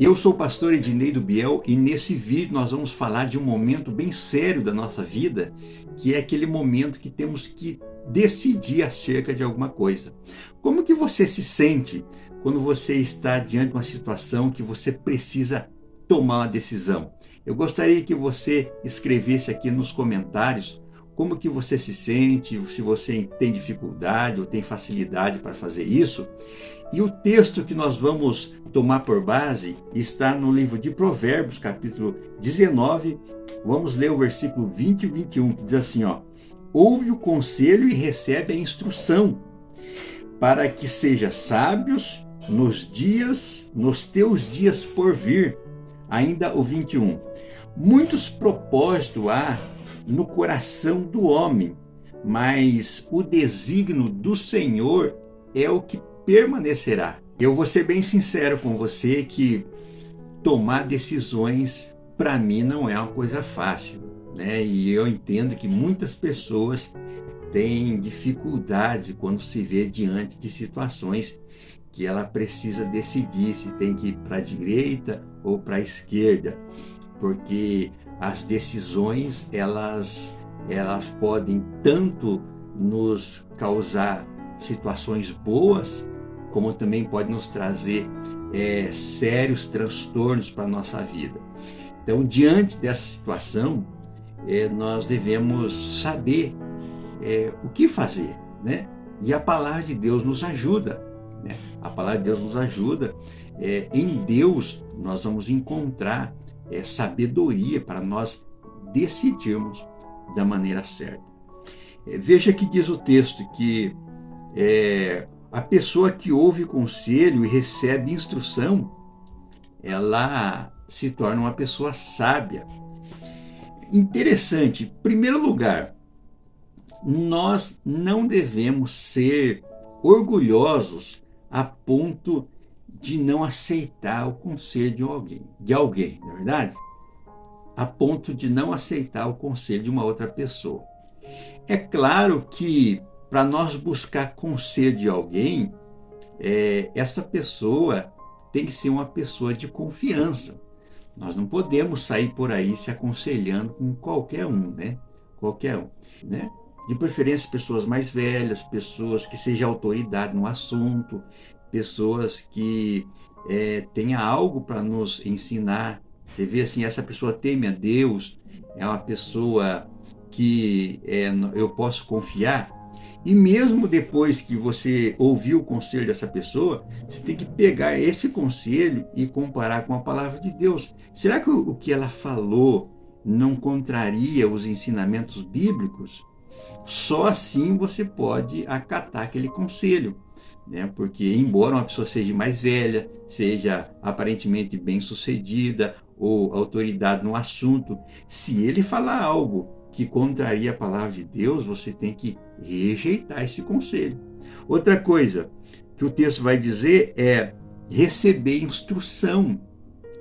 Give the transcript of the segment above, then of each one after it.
Eu sou o pastor Ednei do Biel e nesse vídeo nós vamos falar de um momento bem sério da nossa vida, que é aquele momento que temos que decidir acerca de alguma coisa. Como que você se sente quando você está diante de uma situação que você precisa tomar uma decisão? Eu gostaria que você escrevesse aqui nos comentários como que você se sente, se você tem dificuldade ou tem facilidade para fazer isso. E o texto que nós vamos tomar por base está no livro de Provérbios, capítulo 19. Vamos ler o versículo 20 e 21, que diz assim, ó: ouve o conselho e recebe a instrução, para que seja sábios nos teus dias por vir. Ainda o 21. Muitos propósitos há no coração do homem, mas o desígnio do Senhor é o que permanecerá. Eu vou ser bem sincero com você que tomar decisões para mim não é uma coisa fácil, né? E eu entendo que muitas pessoas têm dificuldade quando se vê diante de situações que ela precisa decidir se tem que ir para a direita ou para a esquerda, porque as decisões elas podem tanto nos causar situações boas, como também pode nos trazer sérios transtornos para a nossa vida. Então, diante dessa situação, nós devemos saber o que fazer, né? E a palavra de Deus nos ajuda, né? A palavra de Deus nos ajuda. Em Deus nós vamos encontrar sabedoria para nós decidirmos da maneira certa. Veja que diz o texto que a pessoa que ouve conselho e recebe instrução, ela se torna uma pessoa sábia. Interessante, em primeiro lugar, nós não devemos ser orgulhosos a ponto de não aceitar o conselho de alguém, não é verdade? A ponto de não aceitar o conselho de uma outra pessoa. É claro que para nós buscar conselho de alguém, essa pessoa tem que ser uma pessoa de confiança. Nós não podemos sair por aí se aconselhando com qualquer um, né? Qualquer um, né? De preferência pessoas mais velhas, pessoas que sejam autoridade no assunto, pessoas que tenham algo para nos ensinar. Você vê assim, essa pessoa teme a Deus, é uma pessoa que eu posso confiar. E mesmo depois que você ouviu o conselho dessa pessoa, você tem que pegar esse conselho e comparar com a palavra de Deus. Será que o que ela falou não contraria os ensinamentos bíblicos? Só assim você pode acatar aquele conselho, né? Porque embora uma pessoa seja mais velha, seja aparentemente bem-sucedida ou autoridade no assunto, se ele falar algo que contraria a palavra de Deus, você tem que rejeitar esse conselho. Outra coisa que o texto vai dizer é receber instrução.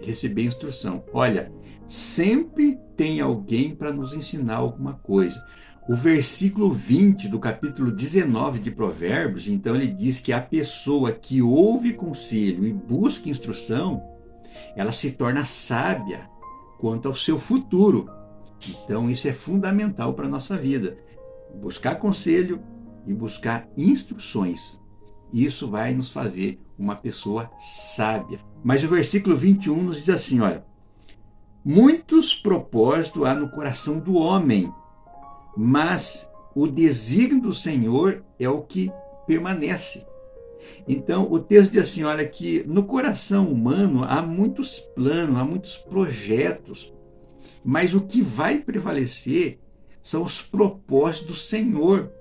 Receber instrução. Olha, sempre tem alguém para nos ensinar alguma coisa. O versículo 20 do capítulo 19 de Provérbios, então ele diz que a pessoa que ouve conselho e busca instrução, ela se torna sábia quanto ao seu futuro. Então isso é fundamental para a nossa vida. Buscar conselho e buscar instruções. Isso vai nos fazer uma pessoa sábia. Mas o versículo 21 nos diz assim, olha: muitos propósitos há no coração do homem, mas o desígnio do Senhor é o que permanece. Então o texto diz assim, olha, que no coração humano há muitos planos, há muitos projetos, mas o que vai prevalecer são os propósitos do Senhor.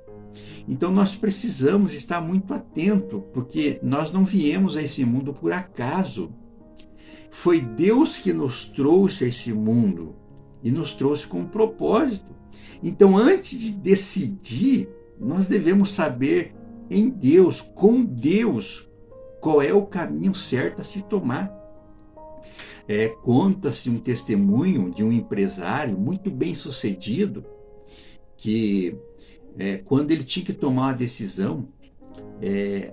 Então nós precisamos estar muito atentos, porque nós não viemos a esse mundo por acaso. Foi Deus que nos trouxe a esse mundo e nos trouxe com um propósito. Então, antes de decidir, nós devemos saber em Deus, com Deus, qual é o caminho certo a se tomar. Conta-se um testemunho de um empresário muito bem sucedido que quando ele tinha que tomar uma decisão,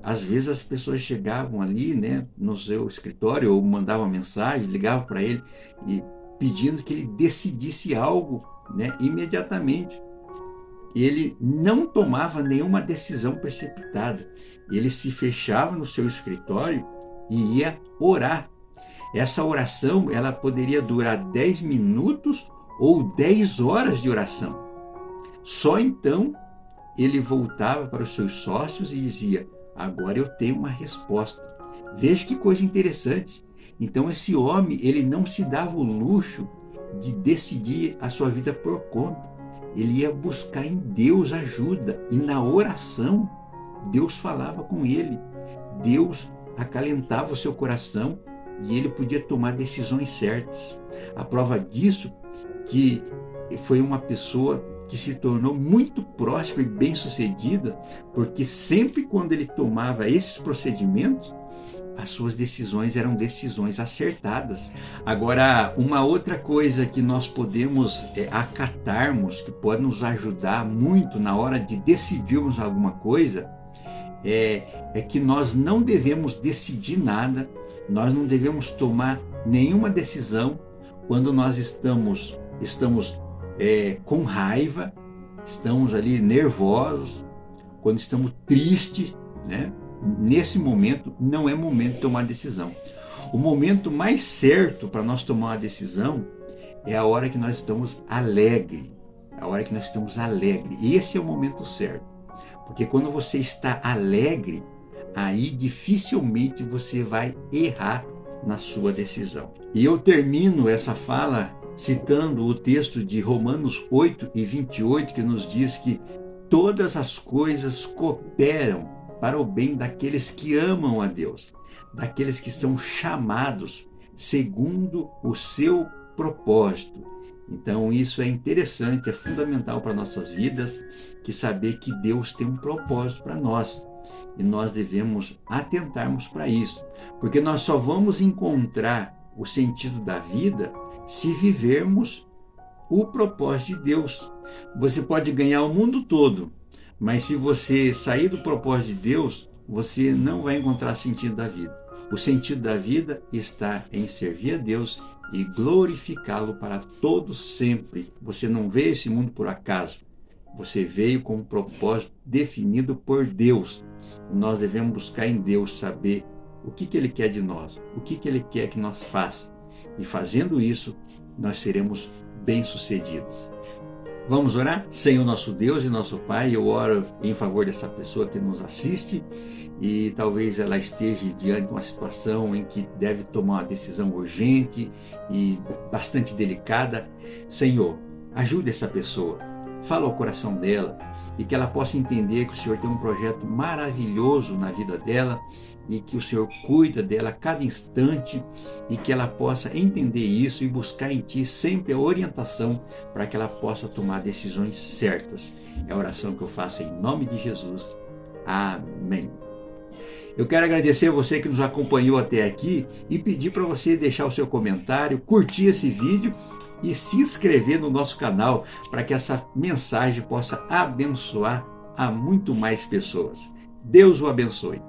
Às vezes as pessoas chegavam ali, né, no seu escritório, ou mandavam mensagem, ligavam para ele e pedindo que ele decidisse algo, né, imediatamente. Ele não tomava nenhuma decisão precipitada. Ele se fechava no seu escritório e ia orar. Essa oração, ela poderia durar 10 minutos ou 10 horas de oração. Só então ele voltava para os seus sócios e dizia: agora eu tenho uma resposta. Veja que coisa interessante. Então esse homem, ele não se dava o luxo de decidir a sua vida por conta. Ele ia buscar em Deus ajuda, e na oração Deus falava com ele. Deus acalentava o seu coração e ele podia tomar decisões certas. A prova disso que foi uma pessoa que se tornou muito próspera e bem-sucedida, porque sempre quando ele tomava esses procedimentos, as suas decisões eram decisões acertadas. Agora, uma outra coisa que nós podemos acatarmos, que pode nos ajudar muito na hora de decidirmos alguma coisa, é que nós não devemos decidir nada, nós não devemos tomar nenhuma decisão quando nós estamos com raiva, estamos ali nervosos, quando estamos tristes, né? Nesse momento não é momento de tomar decisão. O momento mais certo para nós tomar uma decisão é a hora que nós estamos alegres. A hora que nós estamos alegres. Esse é o momento certo. Porque quando você está alegre, aí dificilmente você vai errar na sua decisão. E eu termino essa fala citando o texto de Romanos 8:28, que nos diz que todas as coisas cooperam para o bem daqueles que amam a Deus, daqueles que são chamados segundo o seu propósito. Então isso é interessante, é fundamental para nossas vidas, que saber que Deus tem um propósito para nós. E nós devemos atentarmos para isso, porque nós só vamos encontrar o sentido da vida se vivermos o propósito de Deus. Você pode ganhar o mundo todo, mas se você sair do propósito de Deus, você não vai encontrar sentido da vida. O sentido da vida está em servir a Deus e glorificá-lo para todos sempre. Você não veio esse mundo por acaso. Você veio com um propósito definido por Deus. E nós devemos buscar em Deus saber o que Ele quer de nós, o que Ele quer que nós façamos. E fazendo isso, nós seremos bem-sucedidos. Vamos orar? Senhor nosso Deus e nosso Pai, eu oro em favor dessa pessoa que nos assiste e talvez ela esteja diante de uma situação em que deve tomar uma decisão urgente e bastante delicada. Senhor, ajude essa pessoa, fala ao coração dela e que ela possa entender que o Senhor tem um projeto maravilhoso na vida dela e que o Senhor cuida dela a cada instante e que ela possa entender isso e buscar em Ti sempre a orientação para que ela possa tomar decisões certas. É a oração que eu faço em nome de Jesus. Amém. Eu quero agradecer a você que nos acompanhou até aqui e pedir para você deixar o seu comentário, curtir esse vídeo e se inscrever no nosso canal para que essa mensagem possa abençoar a muito mais pessoas. Deus o abençoe.